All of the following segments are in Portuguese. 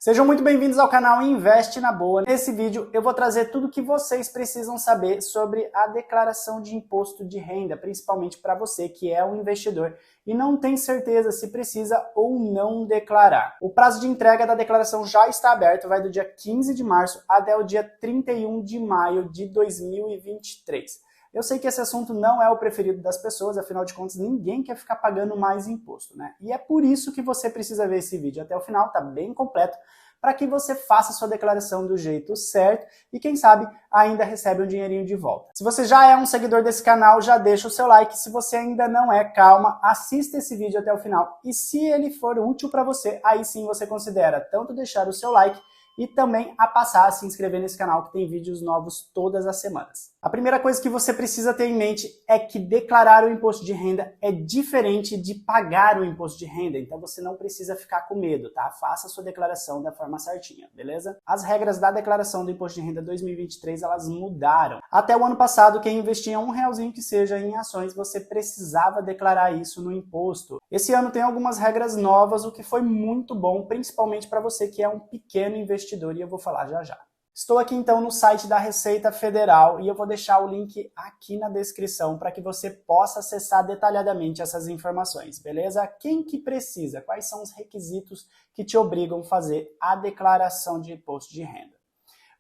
Sejam muito bem-vindos ao canal Investe na Boa. Nesse vídeo eu vou trazer tudo o que vocês precisam saber sobre a declaração de imposto de renda, principalmente para você que é um investidor e não tem certeza se precisa ou não declarar. O prazo de entrega da declaração já está aberto, vai do dia 15 de março até o dia 31 de maio de 2023. Eu sei que esse assunto não é o preferido das pessoas, afinal de contas ninguém quer ficar pagando mais imposto, né? E é por isso que você precisa ver esse vídeo até o final, tá bem completo, para que você faça sua declaração do jeito certo e quem sabe ainda recebe um dinheirinho de volta. Se você já é um seguidor desse canal, já deixa o seu like. Se você ainda não é, calma, assista esse vídeo até o final. E se ele for útil para você, aí sim você considera tanto deixar o seu like e também a passar a se inscrever nesse canal que tem vídeos novos todas as semanas. A primeira coisa que você precisa ter em mente é que declarar o imposto de renda é diferente de pagar o imposto de renda, então você não precisa ficar com medo, tá? Faça a sua declaração da forma certinha, beleza? As regras da declaração do imposto de renda 2023, elas mudaram. Até o ano passado, quem investia R$1 que seja em ações, você precisava declarar isso no imposto. Esse ano tem algumas regras novas, o que foi muito bom, principalmente para você que é um pequeno investidor, e eu vou falar já já. Estou aqui então no site da Receita Federal e eu vou deixar o link aqui na descrição para que você possa acessar detalhadamente essas informações, beleza? Quem que precisa? Quais são os requisitos que te obrigam a fazer a declaração de imposto de renda?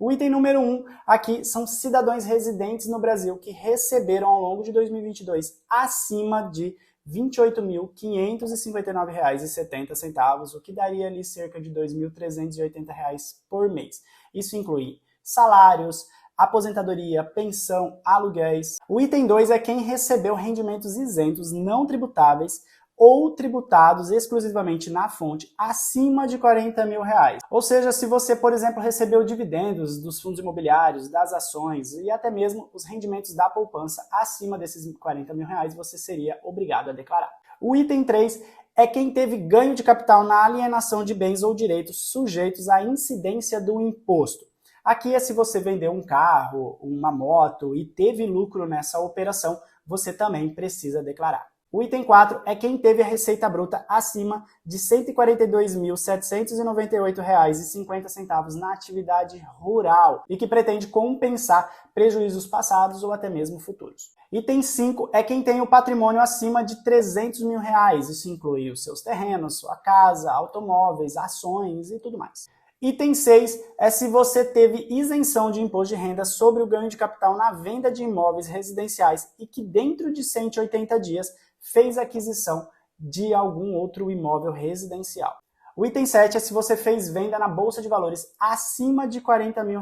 O item número 1 aqui são cidadãos residentes no Brasil que receberam ao longo de 2022 acima de R$ 28.559,70, o que daria ali cerca de R$ 2.380 por mês. Isso inclui salários, aposentadoria, pensão, aluguéis. O item 2 é quem recebeu rendimentos isentos não tributáveis ou tributados exclusivamente na fonte acima de R$ 40 mil. Ou seja, se você, por exemplo, recebeu dividendos dos fundos imobiliários, das ações e até mesmo os rendimentos da poupança acima desses R$ 40 mil, você seria obrigado a declarar. O item 3 é quem teve ganho de capital na alienação de bens ou direitos sujeitos à incidência do imposto. Aqui é se você vendeu um carro, uma moto e teve lucro nessa operação, você também precisa declarar. O item 4 é quem teve a receita bruta acima de R$ 142.798,50 na atividade rural e que pretende compensar prejuízos passados ou até mesmo futuros. Item 5 é quem tem o patrimônio acima de R$ 300 mil. Isso inclui os seus terrenos, sua casa, automóveis, ações e tudo mais. Item 6 é se você teve isenção de imposto de renda sobre o ganho de capital na venda de imóveis residenciais e que dentro de 180 dias fez aquisição de algum outro imóvel residencial. O item 7 é se você fez venda na Bolsa de Valores acima de R$ 40 mil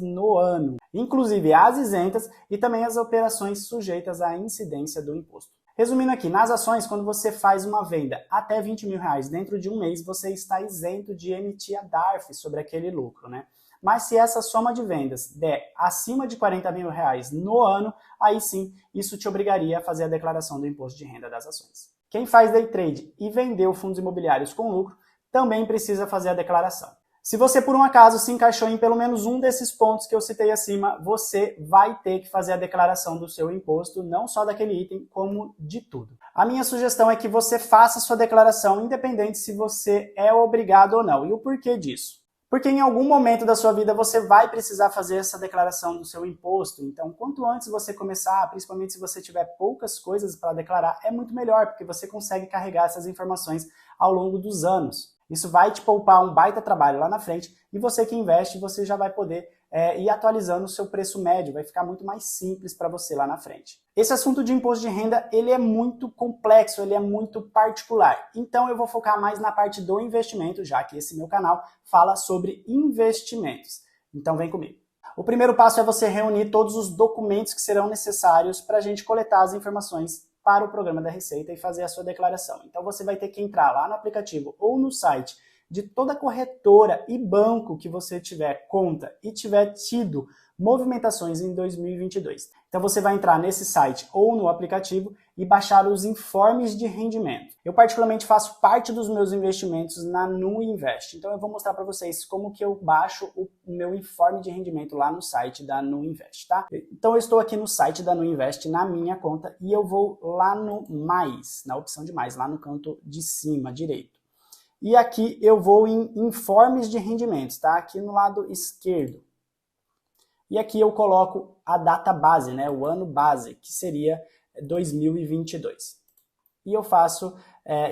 no ano, inclusive as isentas e também as operações sujeitas à incidência do imposto. Resumindo aqui, nas ações, quando você faz uma venda até R$ 20 mil dentro de um mês, você está isento de emitir a DARF sobre aquele lucro, né? Mas se essa soma de vendas der acima de R$ 40 mil no ano, aí sim, isso te obrigaria a fazer a declaração do imposto de renda das ações. Quem faz day trade e vendeu fundos imobiliários com lucro, também precisa fazer a declaração. Se você por um acaso se encaixou em pelo menos um desses pontos que eu citei acima, você vai ter que fazer a declaração do seu imposto, não só daquele item, como de tudo. A minha sugestão é que você faça a sua declaração independente se você é obrigado ou não. E o porquê disso? Porque em algum momento da sua vida você vai precisar fazer essa declaração do seu imposto. Então, quanto antes você começar, principalmente se você tiver poucas coisas para declarar, é muito melhor, porque você consegue carregar essas informações ao longo dos anos. Isso vai te poupar um baita trabalho lá na frente e você que investe, você já vai poder ir atualizando o seu preço médio, vai ficar muito mais simples para você lá na frente. Esse assunto de imposto de renda, ele é muito complexo, ele é muito particular. Então eu vou focar mais na parte do investimento, já que esse meu canal fala sobre investimentos. Então vem comigo. O primeiro passo é você reunir todos os documentos que serão necessários para a gente coletar as informações para o programa da Receita e fazer a sua declaração. Então você vai ter que entrar lá no aplicativo ou no site de toda corretora e banco que você tiver conta e tiver tido movimentações em 2022. Então você vai entrar nesse site ou no aplicativo e baixar os informes de rendimento. Eu particularmente faço parte dos meus investimentos na Nuinvest. Então eu vou mostrar para vocês como que eu baixo o meu informe de rendimento lá no site da Nuinvest, tá? Então eu estou aqui no site da Nuinvest, na minha conta, e eu vou lá no mais, na opção de mais, lá no canto de cima direito. E aqui eu vou em informes de rendimentos, tá? Aqui no lado esquerdo. E aqui eu coloco a data base, né? O ano base, que seria 2022. E eu faço,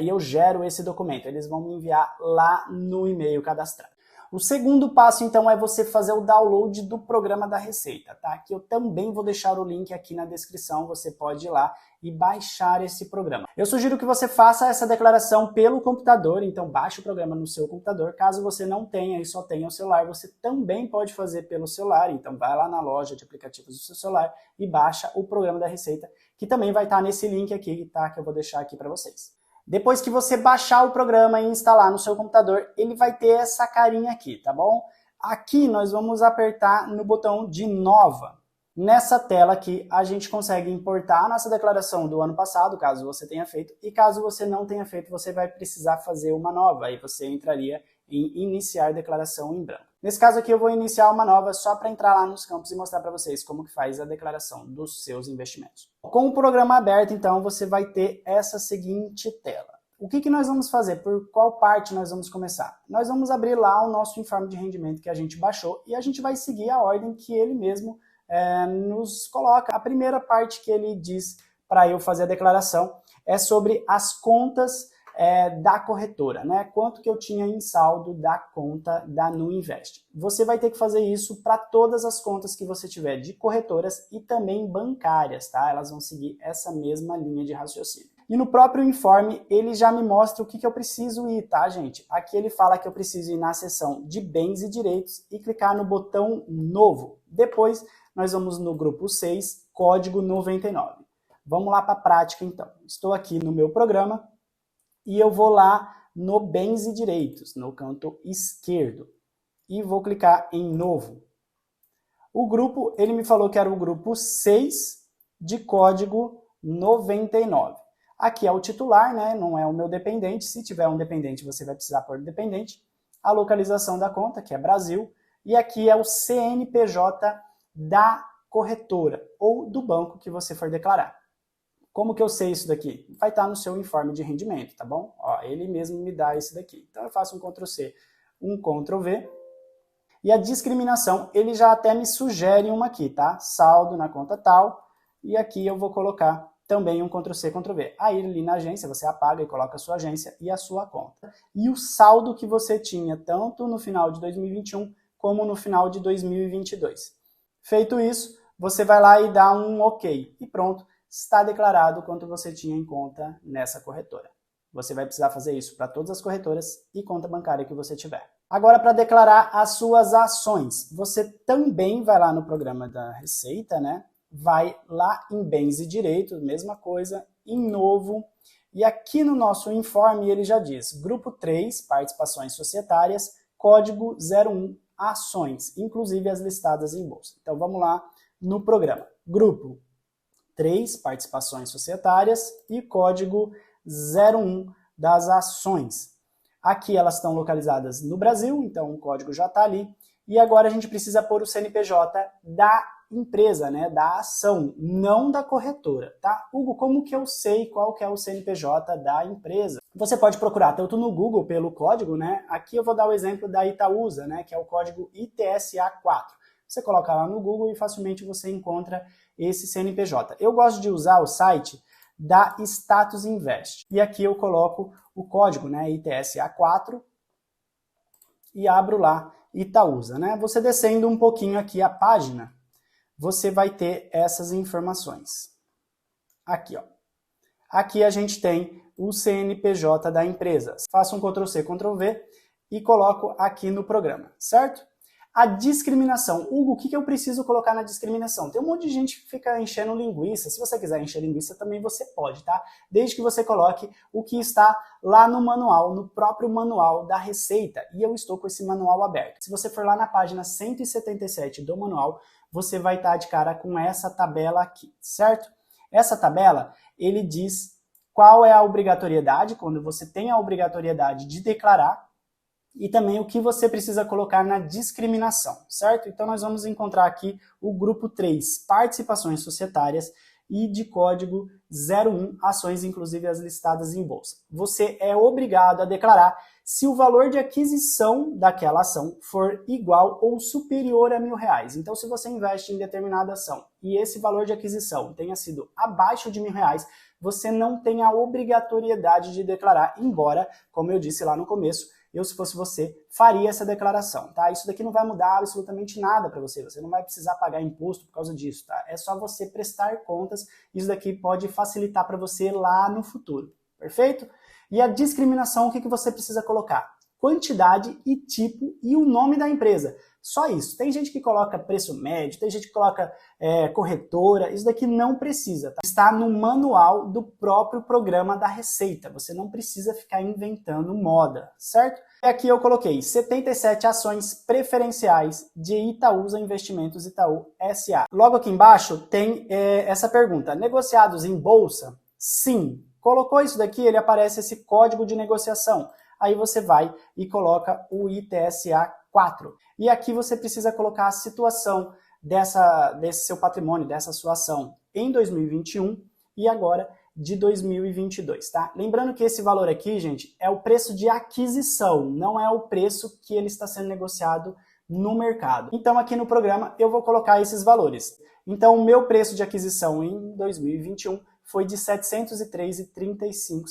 eu gero esse documento. Eles vão me enviar lá no e-mail cadastrado. O segundo passo, então, é você fazer o download do programa da Receita, tá? Que eu também vou deixar o link aqui na descrição, você pode ir lá e baixar esse programa. Eu sugiro que você faça essa declaração pelo computador, então baixe o programa no seu computador. Caso você não tenha e só tenha o celular, você também pode fazer pelo celular, então vai lá na loja de aplicativos do seu celular e baixa o programa da Receita, que também vai estar nesse link aqui, tá? Que eu vou deixar aqui para vocês. Depois que você baixar o programa e instalar no seu computador, ele vai ter essa carinha aqui, tá bom? Aqui nós vamos apertar no botão de nova. Nessa tela aqui, a gente consegue importar a nossa declaração do ano passado, caso você tenha feito, e caso você não tenha feito, você vai precisar fazer uma nova. Aí você entraria em iniciar declaração em branco. Nesse caso aqui eu vou iniciar uma nova só para entrar lá nos campos e mostrar para vocês como que faz a declaração dos seus investimentos. Com o programa aberto, então, você vai ter essa seguinte tela. O que nós vamos fazer? Por qual parte nós vamos começar? Nós vamos abrir lá o nosso informe de rendimento que a gente baixou e a gente vai seguir a ordem que ele mesmo nos coloca. A primeira parte que ele diz para eu fazer a declaração é sobre as contas da corretora, né? Quanto que eu tinha em saldo da conta da Nuinvest. Você vai ter que fazer isso para todas as contas que você tiver de corretoras e também bancárias, tá? Elas vão seguir essa mesma linha de raciocínio. E no próprio informe, ele já me mostra o que eu preciso ir, tá, gente? Aqui ele fala que eu preciso ir na seção de bens e direitos e clicar no botão novo. Depois, nós vamos no grupo 6, código 99. Vamos lá para a prática, então. Estou aqui no meu programa e eu vou lá no bens e direitos, no canto esquerdo. E vou clicar em novo. O grupo, ele me falou que era o grupo 6 de código 99. Aqui é o titular, né? Não é o meu dependente. Se tiver um dependente, você vai precisar pôr dependente. A localização da conta, que é Brasil. E aqui é o CNPJ da corretora ou do banco que você for declarar. Como que eu sei isso daqui? Vai estar no seu informe de rendimento, tá bom? Ó, ele mesmo me dá esse daqui. Então eu faço um Ctrl+C, um Ctrl+V. E a discriminação, ele já até me sugere uma aqui, tá? Saldo na conta tal. E aqui eu vou colocar também um Ctrl+C, Ctrl+V. Aí ali na agência você apaga e coloca a sua agência e a sua conta. E o saldo que você tinha tanto no final de 2021 como no final de 2022. Feito isso, você vai lá e dá um OK. E pronto, está declarado quanto você tinha em conta nessa corretora. Você vai precisar fazer isso para todas as corretoras e conta bancária que você tiver. Agora, para declarar as suas ações, você também vai lá no programa da Receita, né? Vai lá em bens e direitos, mesma coisa, em novo. E aqui no nosso informe ele já diz, grupo 3, participações societárias, código 01, ações, inclusive as listadas em bolsa. Então vamos lá no programa. Grupo 3, participações societárias e código 01 das ações. Aqui elas estão localizadas no Brasil, então o código já está ali. E agora a gente precisa pôr o CNPJ da empresa, né, da ação, não da corretora, tá? Hugo, como que eu sei qual que é o CNPJ da empresa? Você pode procurar tanto no Google pelo código, né? Aqui eu vou dar o exemplo da Itaúsa, né, que é o código ITSA4. Você coloca lá no Google e facilmente você encontra esse CNPJ. Eu gosto de usar o site da Status Invest. E aqui eu coloco o código, né, ITSA4 e abro lá Itaúsa, né? Você descendo um pouquinho aqui a página, você vai ter essas informações. Aqui, ó. Aqui a gente tem o CNPJ da empresa. Faço um Ctrl+C, Ctrl+V e coloco aqui no programa, certo? A discriminação. Hugo, o que eu preciso colocar na discriminação? Tem um monte de gente que fica enchendo linguiça. Se você quiser encher linguiça, também você pode, tá? Desde que você coloque o que está lá no manual, no próprio manual da Receita. E eu estou com esse manual aberto. Se você for lá na página 177 do manual, você vai estar de cara com essa tabela aqui, certo? Essa tabela, ele diz qual é a obrigatoriedade, quando você tem a obrigatoriedade de declarar, e também o que você precisa colocar na discriminação, certo? Então nós vamos encontrar aqui o grupo 3, participações societárias, e de código 01, ações inclusive as listadas em bolsa. Você é obrigado a declarar se o valor de aquisição daquela ação for igual ou superior a R$1.000. Então, se você investe em determinada ação e esse valor de aquisição tenha sido abaixo de R$1.000, você não tem a obrigatoriedade de declarar, embora, como eu disse lá no começo, eu, se fosse você, faria essa declaração, tá? Isso daqui não vai mudar absolutamente nada para você, você não vai precisar pagar imposto por causa disso, tá? É só você prestar contas, isso daqui pode facilitar para você lá no futuro, perfeito? E a discriminação, o que você precisa colocar? Quantidade e tipo e o nome da empresa. Só isso. Tem gente que coloca preço médio, tem gente que coloca corretora, isso daqui não precisa. Tá? Está no manual do próprio programa da Receita. Você não precisa ficar inventando moda, certo? E aqui eu coloquei 77 ações preferenciais de Itaúsa Investimentos Itaú S.A. Logo aqui embaixo tem essa pergunta. Negociados em bolsa? Sim. Colocou isso daqui, ele aparece esse código de negociação. Aí você vai e coloca o ITSA 4. E aqui você precisa colocar a situação desse seu patrimônio, dessa sua ação em 2021 e agora de 2022, tá? Lembrando que esse valor aqui, gente, é o preço de aquisição, não é o preço que ele está sendo negociado no mercado. Então aqui no programa eu vou colocar esses valores. Então o meu preço de aquisição em 2021 foi de R$ 703,35.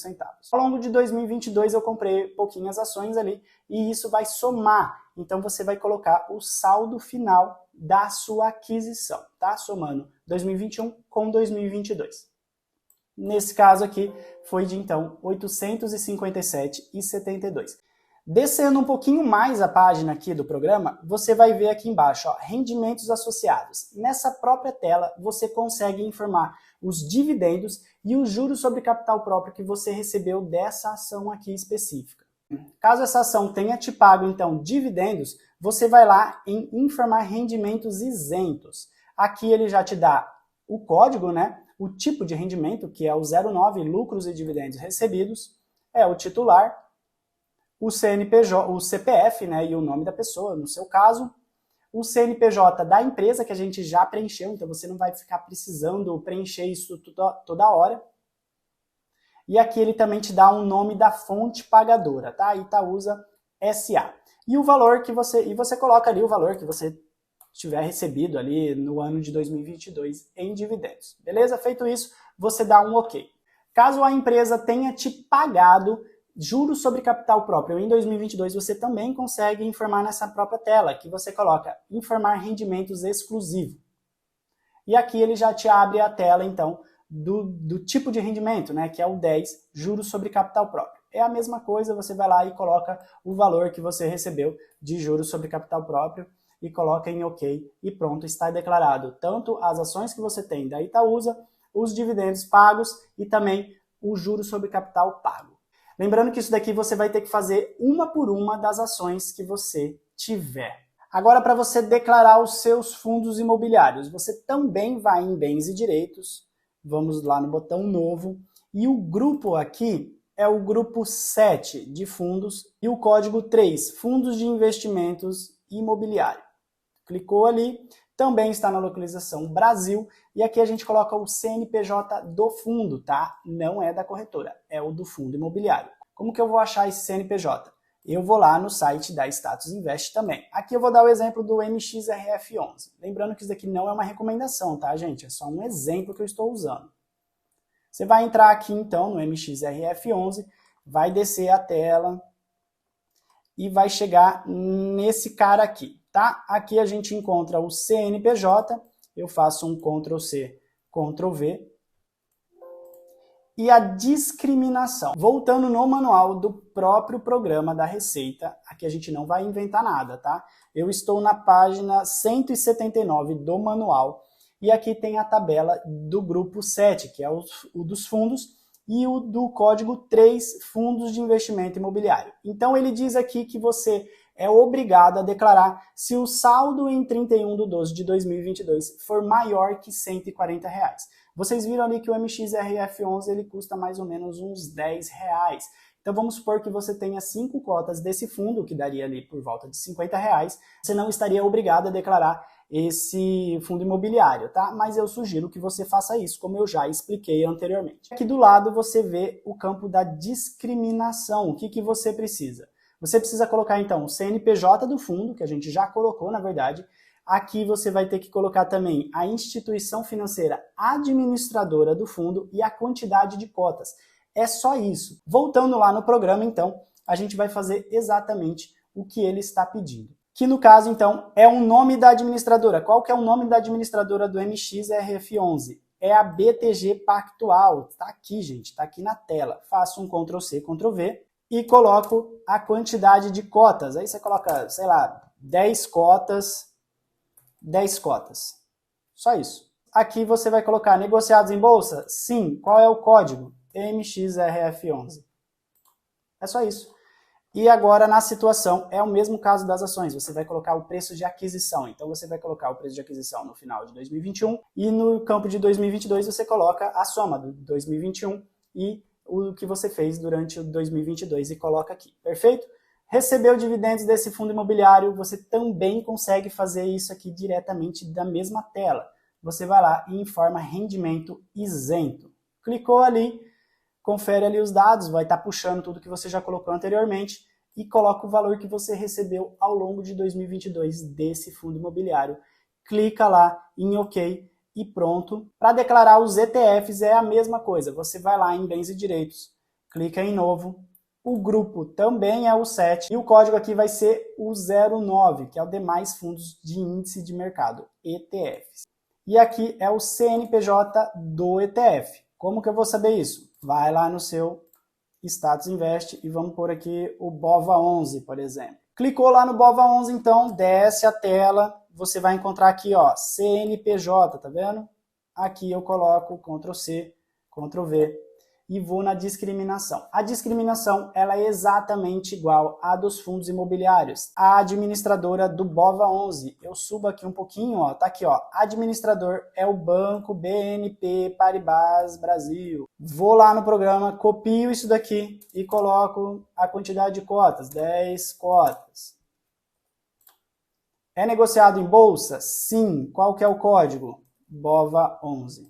Ao longo de 2022 eu comprei pouquinhas ações ali e isso vai somar. Então você vai colocar o saldo final da sua aquisição, tá? Somando 2021 com 2022. Nesse caso aqui foi de então R$ 857,72. Descendo um pouquinho mais a página aqui do programa, você vai ver aqui embaixo, ó, rendimentos associados. Nessa própria tela, você consegue informar os dividendos e os juros sobre capital próprio que você recebeu dessa ação aqui específica. Caso essa ação tenha te pago, então, dividendos, você vai lá em informar rendimentos isentos. Aqui ele já te dá o código, né? O tipo de rendimento, que é o 09, lucros e dividendos recebidos, é o titular, o CNPJ, o CPF, né, e o nome da pessoa, no seu caso, o CNPJ da empresa, que a gente já preencheu, então você não vai ficar precisando preencher isso toda hora. E aqui ele também te dá um nome da fonte pagadora, tá? Itaúsa S.A. E o valor que você coloca ali o valor que você tiver recebido ali no ano de 2022 em dividendos. Beleza? Feito isso, você dá um OK. Caso a empresa tenha te pagado juros sobre capital próprio em 2022, você também consegue informar nessa própria tela, que você coloca informar rendimentos exclusivo. E aqui ele já te abre a tela, então, do tipo de rendimento, né, que é o 10, juros sobre capital próprio. É a mesma coisa, você vai lá e coloca o valor que você recebeu de juros sobre capital próprio e coloca em OK e pronto, está declarado tanto as ações que você tem da Itaúsa, os dividendos pagos e também o juros sobre capital pago. Lembrando que isso daqui você vai ter que fazer uma por uma das ações que você tiver. Agora, para você declarar os seus fundos imobiliários, você também vai em Bens e Direitos, vamos lá no botão Novo, e o grupo aqui é o grupo 7 de fundos e o código 3, Fundos de Investimentos Imobiliário. Clicou ali, também está na localização Brasil, e aqui a gente coloca o CNPJ do fundo, tá? Não é da corretora, é o do fundo imobiliário. Como que eu vou achar esse CNPJ? Eu vou lá no site da Status Invest também. Aqui eu vou dar o exemplo do MXRF11. Lembrando que isso daqui não é uma recomendação, tá, gente? É só um exemplo que eu estou usando. Você vai entrar aqui, então, no MXRF11, vai descer a tela e vai chegar nesse cara aqui, tá? Aqui a gente encontra o CNPJ, eu faço um Ctrl+C, Ctrl+V, e a discriminação. Voltando no manual do próprio programa da Receita, aqui a gente não vai inventar nada, tá? Eu estou na página 179 do manual e aqui tem a tabela do grupo 7, que é o dos fundos, e o do código 3, Fundos de Investimento Imobiliário. Então ele diz aqui que você é obrigado a declarar se o saldo em 31/12/2022 for maior que R$ 140. Vocês viram ali que o MXRF11 ele custa mais ou menos uns R$10. Então vamos supor que você tenha 5 cotas desse fundo, que daria ali por volta de R$ 50. Você não estaria obrigado a declarar esse fundo imobiliário, tá? Mas eu sugiro que você faça isso, como eu já expliquei anteriormente. Aqui do lado você vê o campo da discriminação. O que você precisa? Você precisa colocar então o CNPJ do fundo, que a gente já colocou na verdade. Aqui você vai ter que colocar também a instituição financeira administradora do fundo e a quantidade de cotas. É só isso. Voltando lá no programa então, a gente vai fazer exatamente o que ele está pedindo. Que no caso, então, é o nome da administradora. Qual que é o nome da administradora do MXRF11? É a BTG Pactual. Está aqui, gente, está aqui na tela. Faço um Ctrl+C, Ctrl+V e coloco a quantidade de cotas. Aí você coloca, sei lá, 10 cotas. Só isso. Aqui você vai colocar negociados em bolsa? Sim. Qual é o código? MXRF11. É só isso. E agora, na situação, é o mesmo caso das ações. Você vai colocar o preço de aquisição. Então, você vai colocar o preço de aquisição no final de 2021 e no campo de 2022 você coloca a soma do 2021 e o que você fez durante o 2022 e coloca aqui. Perfeito? Recebeu dividendos desse fundo imobiliário, você também consegue fazer isso aqui diretamente da mesma tela. Você vai lá e informa rendimento isento. Clicou ali, confere ali os dados, vai estar puxando tudo que você já colocou anteriormente e coloca o valor que você recebeu ao longo de 2022 desse fundo imobiliário. Clica lá em OK e pronto. Para declarar os ETFs é a mesma coisa. Você vai lá em Bens e Direitos, clica em Novo. O grupo também é o 7 e o código aqui vai ser o 09, que é o demais fundos de índice de mercado, ETFs. E aqui é o CNPJ do ETF. Como que eu vou saber isso? Vai lá no seu Status Invest e vamos pôr aqui o BOVA11, por exemplo. Clicou lá no BOVA11, então, desce a tela, você vai encontrar aqui, ó, CNPJ, tá vendo? Aqui eu coloco Ctrl+C, Ctrl+V e vou na discriminação. A discriminação ela é exatamente igual à dos fundos imobiliários. A administradora do BOVA11, eu subo aqui um pouquinho, ó, tá aqui, ó, administrador é o Banco BNP Paribas Brasil. Vou lá no programa, copio isso daqui e coloco a quantidade de cotas, 10 cotas. É negociado em bolsa? Sim. Qual que é o código? BOVA11.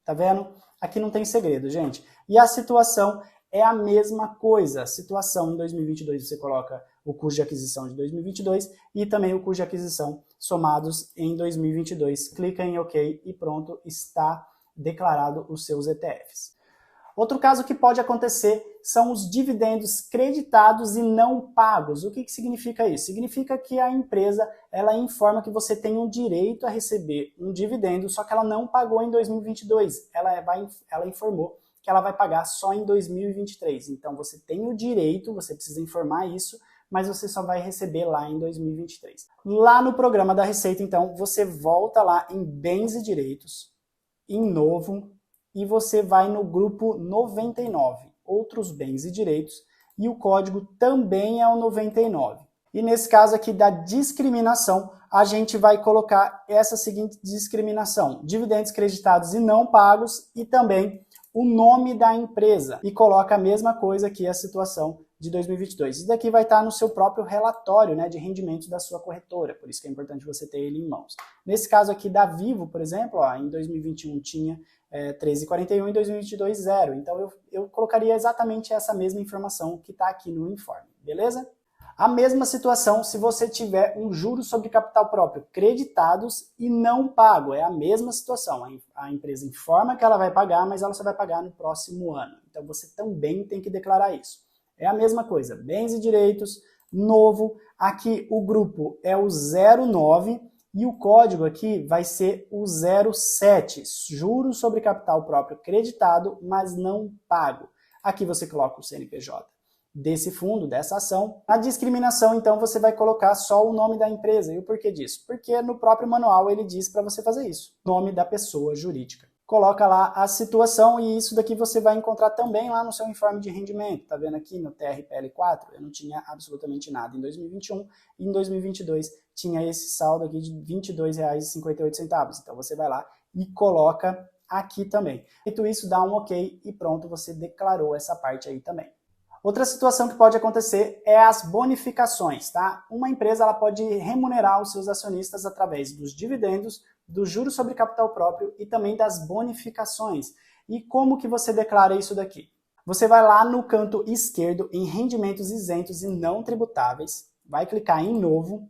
Tá vendo? Aqui não tem segredo, gente. E a situação é a mesma coisa. A situação em 2022 você coloca o custo de aquisição de 2022 e também o custo de aquisição somados em 2022. Clica em OK e pronto, está declarado os seus ETFs. Outro caso que pode acontecer são os dividendos creditados e não pagos. O que significa isso? Significa que a empresa ela informa que você tem um direito a receber um dividendo, só que ela não pagou em 2022. Ela informou que ela vai pagar só em 2023. Então você tem o direito, você precisa informar isso, mas você só vai receber lá em 2023. Lá no programa da Receita, então, você volta lá em Bens e Direitos, em Novo, e você vai no grupo 99, Outros Bens e Direitos, e o código também é o 99. E nesse caso aqui da discriminação, a gente vai colocar essa seguinte discriminação: dividendos creditados e não pagos, e também o nome da empresa. E coloca a mesma coisa aqui, a situação de 2022. Isso daqui vai estar no seu próprio relatório, né, de rendimentos da sua corretora, por isso que é importante você ter ele em mãos. Nesse caso aqui da Vivo, por exemplo, ó, em 2021 tinha 13,41 e em 2022 0. Então eu colocaria exatamente essa mesma informação que está aqui no informe, beleza? A mesma situação se você tiver um juro sobre capital próprio creditados e não pago. É a mesma situação. A empresa informa que ela vai pagar, mas ela só vai pagar no próximo ano. Então você também tem que declarar isso. É a mesma coisa. Bens e Direitos, Novo. Aqui o grupo é o 09 e o código aqui vai ser o 07. Juros sobre capital próprio creditado, mas não pago. Aqui você coloca o CNPJ desse fundo, dessa ação. Na discriminação, então, você vai colocar só o nome da empresa. E o porquê disso? Porque no próprio manual ele diz para você fazer isso. Nome da pessoa jurídica. Coloca lá a situação e isso daqui você vai encontrar também lá no seu informe de rendimento. Tá vendo aqui no TRPL4? Eu não tinha absolutamente nada em 2021 e em 2022 tinha esse saldo aqui de R$ 22,58. Então você vai lá e coloca aqui também. Feito isso, dá um OK e pronto, você declarou essa parte aí também. Outra situação que pode acontecer é as bonificações, tá? Uma empresa ela pode remunerar os seus acionistas através dos dividendos, do juros sobre capital próprio e também das bonificações. E como que você declara isso daqui? Você vai lá no canto esquerdo em rendimentos isentos e não tributáveis, vai clicar em novo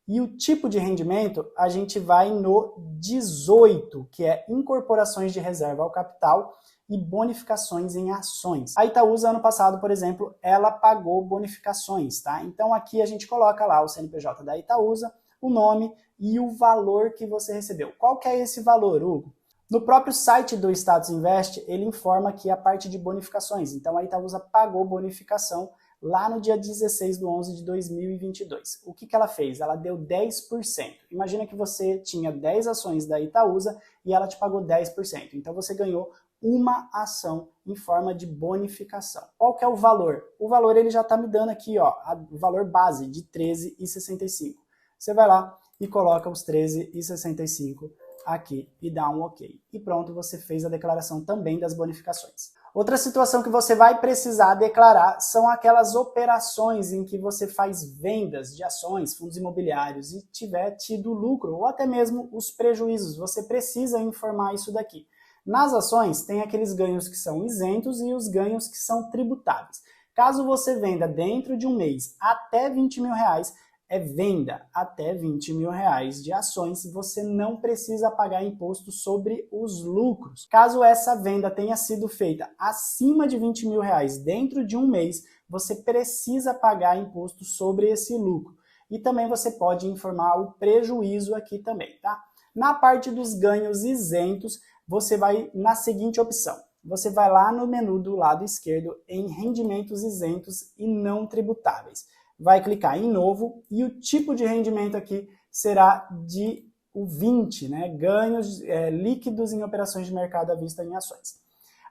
e o tipo de rendimento a gente vai no 18, que é incorporações de reserva ao capital e bonificações em ações. A Itaúsa, ano passado, por exemplo, ela pagou bonificações, tá? Então aqui a gente coloca lá o CNPJ da Itaúsa, o nome e o valor que você recebeu. Qual que é esse valor, Hugo? No próprio site do Status Invest, ele informa que a parte de bonificações. Então a Itaúsa pagou bonificação lá no dia 16/11/2022. O que ela fez? Ela deu 10%. Imagina que você tinha 10 ações da Itaúsa e ela te pagou 10%. Então você ganhou uma ação em forma de bonificação. Qual que é o valor? O valor ele já está me dando aqui, ó, o valor base de R$13,65. Você vai lá e coloca os R$13,65 aqui e dá um OK. E pronto, você fez a declaração também das bonificações. Outra situação que você vai precisar declarar são aquelas operações em que você faz vendas de ações, fundos imobiliários e tiver tido lucro ou até mesmo os prejuízos. Você precisa informar isso daqui. Nas ações, tem aqueles ganhos que são isentos e os ganhos que são tributáveis. Caso você venda dentro de um mês até R$20.000, é venda até R$20.000 de ações, você não precisa pagar imposto sobre os lucros. Caso essa venda tenha sido feita acima de R$20.000 dentro de um mês, você precisa pagar imposto sobre esse lucro. E também você pode informar o prejuízo aqui também, tá? Na parte dos ganhos isentos, você vai na seguinte opção. Você vai lá no menu do lado esquerdo em rendimentos isentos e não tributáveis. Vai clicar em novo e o tipo de rendimento aqui será de o 20, né? Ganhos líquidos em operações de mercado à vista em ações.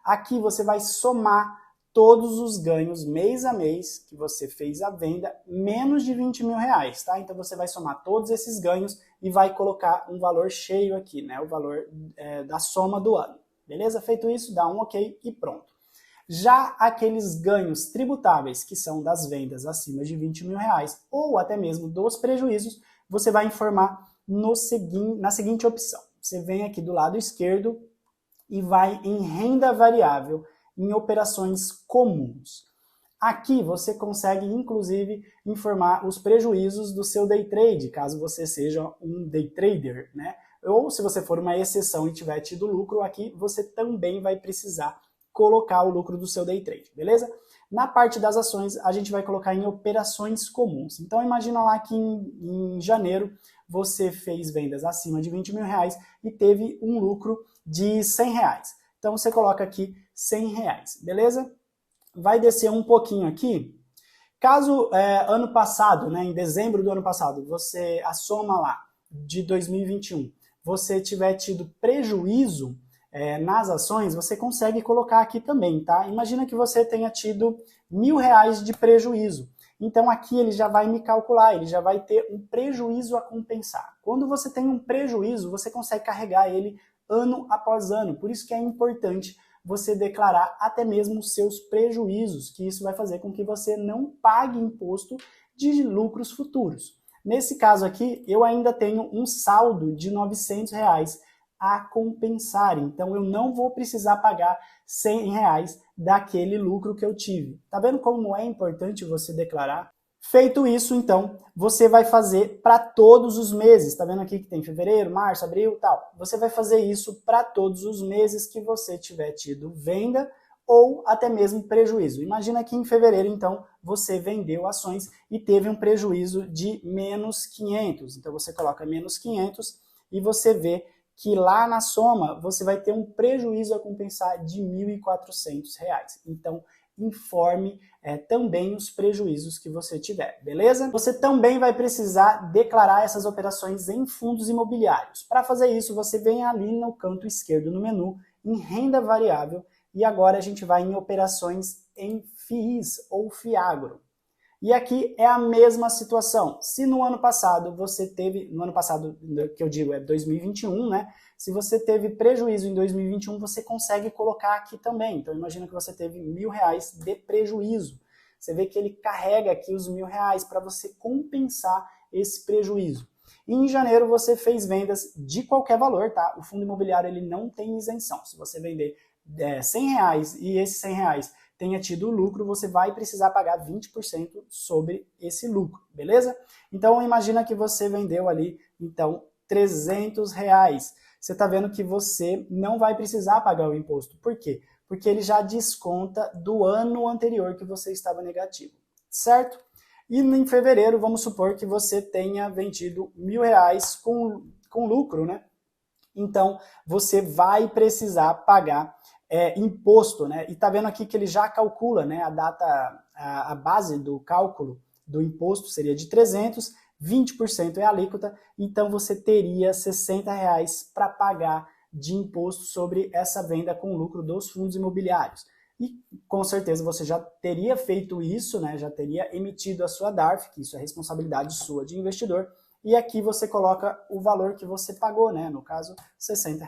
Aqui você vai somar todos os ganhos mês a mês que você fez a venda, menos de R$20.000, tá? Então você vai somar todos esses ganhos e vai colocar um valor cheio aqui, né? O valor da soma do ano. Beleza? Feito isso, dá um OK e pronto. Já aqueles ganhos tributáveis, que são das vendas acima de R$20.000 ou até mesmo dos prejuízos, você vai informar na seguinte opção. Você vem aqui do lado esquerdo e vai em renda variável, em operações comuns. Aqui você consegue, inclusive, informar os prejuízos do seu day trade, caso você seja um day trader, né? Ou se você for uma exceção e tiver tido lucro, aqui você também vai precisar colocar o lucro do seu day trade, beleza? Na parte das ações, a gente vai colocar em operações comuns. Então imagina lá que em janeiro você fez vendas acima de R$20.000 e teve um lucro de R$100. Então você coloca aqui R$100, beleza? Vai descer um pouquinho aqui. Caso ano passado, né, em dezembro do ano passado, você a soma lá de 2021, você tiver tido prejuízo nas ações, você consegue colocar aqui também, tá? Imagina que você tenha tido R$1.000 de prejuízo. Então aqui ele já vai me calcular, ele já vai ter um prejuízo a compensar. Quando você tem um prejuízo, você consegue carregar ele ano após ano. Por isso que é importante você declarar até mesmo os seus prejuízos, que isso vai fazer com que você não pague imposto de lucros futuros. Nesse caso aqui, eu ainda tenho um saldo de R$900 a compensar, então eu não vou precisar pagar R$100 daquele lucro que eu tive. Tá vendo como é importante você declarar? Feito isso, então, você vai fazer para todos os meses. Tá vendo aqui que tem fevereiro, março, abril e tal? Você vai fazer isso para todos os meses que você tiver tido venda ou até mesmo prejuízo. Imagina que em fevereiro, então, você vendeu ações e teve um prejuízo de menos 500. Então você coloca menos 500 e você vê que lá na soma você vai ter um prejuízo a compensar de R$1.400. Então, informe também os prejuízos que você tiver, beleza? Você também vai precisar declarar essas operações em fundos imobiliários. Para fazer isso, você vem ali no canto esquerdo no menu, em renda variável, e agora a gente vai em operações em FIIs ou FIAGRO. E aqui é a mesma situação. Se no ano passado você teve, no ano passado que eu digo é 2021, né? Se você teve prejuízo em 2021, você consegue colocar aqui também. Então imagina que você teve R$1.000 de prejuízo. Você vê que ele carrega aqui os R$1.000 para você compensar esse prejuízo. E em janeiro você fez vendas de qualquer valor, tá? O fundo imobiliário ele não tem isenção. Se você vender R$100 e esses R$100 tenha tido lucro, você vai precisar pagar 20% sobre esse lucro, beleza? Então imagina que você vendeu ali, então, R$300. Você está vendo que você não vai precisar pagar o imposto. Por quê? Porque ele já desconta do ano anterior que você estava negativo, certo? E em fevereiro, vamos supor que você tenha vendido R$1.000 com lucro, né? Então, você vai precisar pagar imposto, né? E tá vendo aqui que ele já calcula, né? A base do cálculo do imposto seria de 300, 20% é a alíquota, então você teria R$60 para pagar de imposto sobre essa venda com lucro dos fundos imobiliários. E com certeza você já teria feito isso, né? Já teria emitido a sua DARF, que isso é responsabilidade sua de investidor, e aqui você coloca o valor que você pagou, né? No caso, R$60.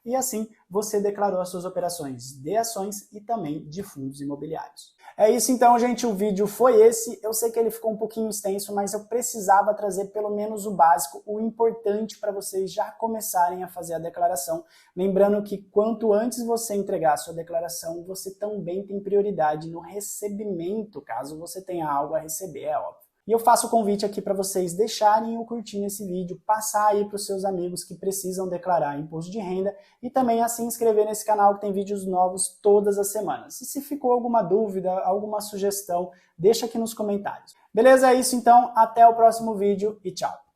E assim você declarou as suas operações de ações e também de fundos imobiliários. É isso então, gente, o vídeo foi esse. Eu sei que ele ficou um pouquinho extenso, mas eu precisava trazer pelo menos o básico, o importante para vocês já começarem a fazer a declaração. Lembrando que quanto antes você entregar a sua declaração, você também tem prioridade no recebimento, caso você tenha algo a receber, é óbvio. E eu faço o convite aqui para vocês deixarem o curtir nesse vídeo, passar aí para os seus amigos que precisam declarar imposto de renda e também a se inscrever nesse canal que tem vídeos novos todas as semanas. E se ficou alguma dúvida, alguma sugestão, deixa aqui nos comentários. Beleza? É isso então, até o próximo vídeo e tchau!